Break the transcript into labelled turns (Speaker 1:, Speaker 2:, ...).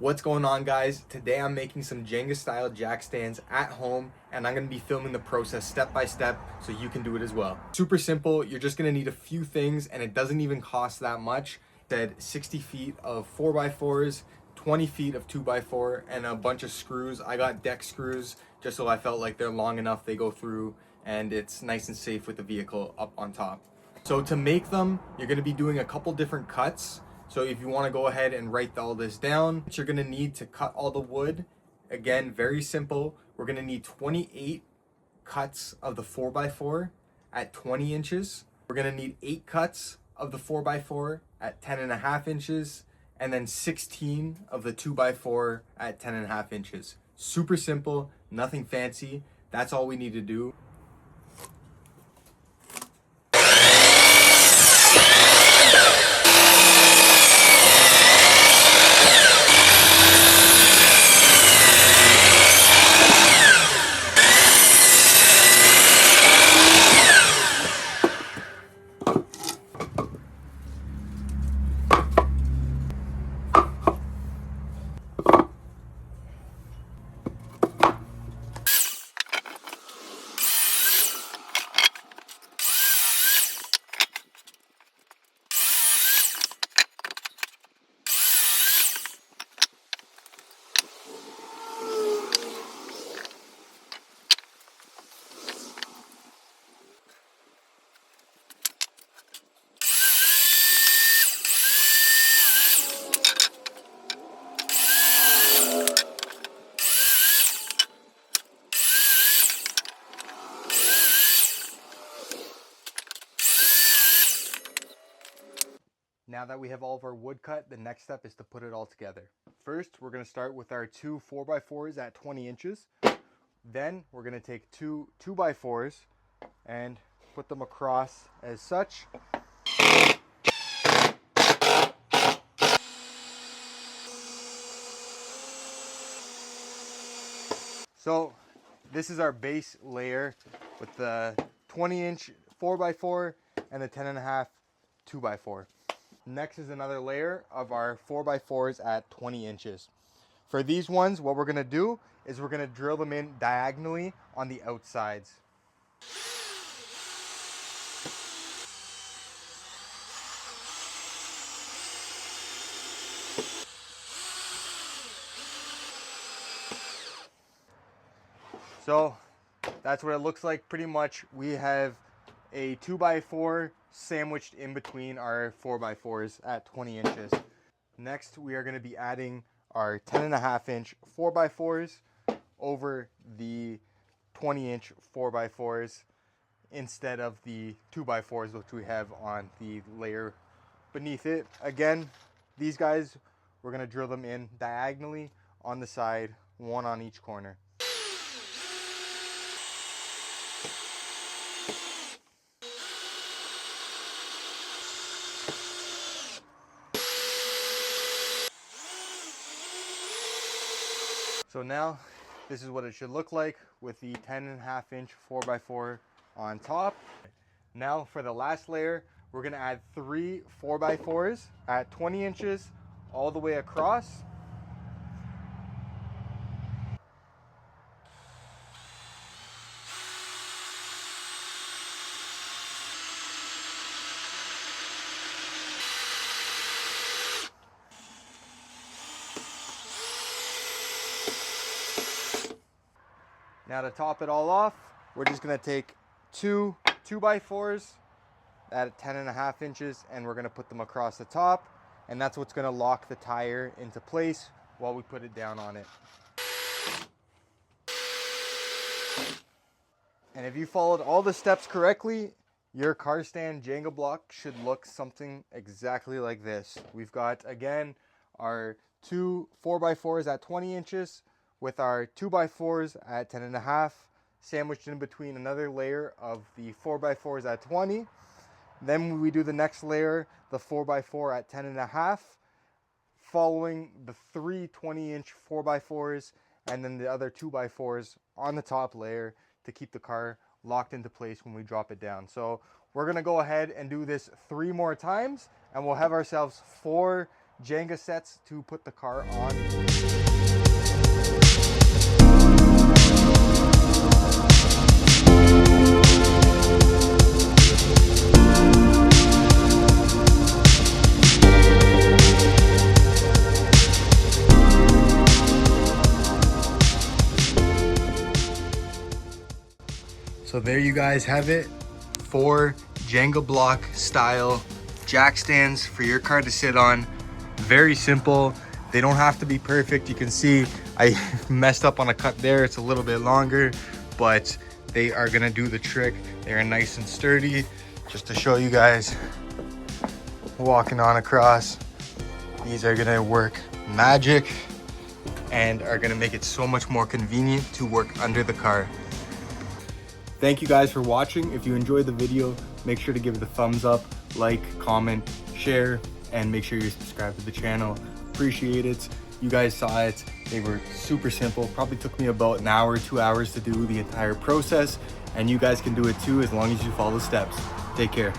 Speaker 1: What's going on, guys? Today I'm making some Jenga style jack stands at home, and I'm going to be filming the process step by step so you can do it as well. Super simple. You're just going to need a few things, and it doesn't even cost that much. Said 60 feet of 4x4s, 20 feet of 2x4, and a bunch of screws. I got deck screws just so I felt like they're long enough they go through and it's nice and safe with the vehicle up on top. So to make them, you're going to be doing a couple different cuts. So if you want to go ahead and write all this down, you're going to need to cut all the wood. Again, very simple. We're going to need 28 cuts of the 4x4 at 20 inches. We're going to need 8 cuts of the 4x4 at 10.5 inches, and then 16 of the 2x4 at 10.5 inches. Super simple, nothing fancy. That's all we need to do. Now that we have all of our wood cut, the next step is to put it all together. First, we're going to start with our two 4x4s at 20 inches. Then we're going to take two 2x4s and put them across as such. So this is our base layer with the 20-inch 4x4 and the 10.5 2x4. Next is another layer of our 4x4s at 20 inches. For these ones, what we're going to do is we're going to drill them in diagonally on the outsides. So that's what it looks like pretty much. We have a 2x4 sandwiched in between our 4x4s at 20 inches. Next, we are going to be adding our 10.5 inch 4x4s over the 20-inch 4x4s instead of the 2x4s which we have on the layer beneath it. Again, these guys, we're going to drill them in diagonally on the side, one on each corner. So now this is what it should look like with the 10.5 inch 4x4 on top. Now for the last layer, we're going to add 3 4x4s at 20 inches all the way across. Now to top it all off, we're just going to take 2 2x4s at 10.5 inches and we're going to put them across the top, and that's what's going to lock the tire into place while we put it down on it. And if you followed all the steps correctly, your car stand Jenga block should look something exactly like this. We've got, again, our 2 4x4s at 20 inches with our 2x4s at 10.5, sandwiched in between another layer of the 4x4s at 20. Then we do the next layer, the 4x4 at 10.5, following the 3 20-inch 4x4s, and then the other 2x4s on the top layer to keep the car locked into place when we drop it down. So we're going to go ahead and do this 3 more times, and we'll have ourselves 4 Jenga sets to put the car on. So there you guys have it. 4 Jenga block style jack stands for your car to sit on. Very simple. They don't have to be perfect. You can see I messed up on a cut there. It's a little bit longer, but they are gonna do the trick. They are nice and sturdy. Just to show you guys, walking on across, these are gonna work magic and are gonna make it so much more convenient to work under the car. Thank you guys for watching. If you enjoyed the video, make sure to give it a thumbs up, like, comment, share, and make sure you subscribe to the channel. Appreciate it. You guys saw it. They were super simple. Probably took me about an hour, 2 hours to do the entire process. And you guys can do it too as long as you follow the steps. Take care.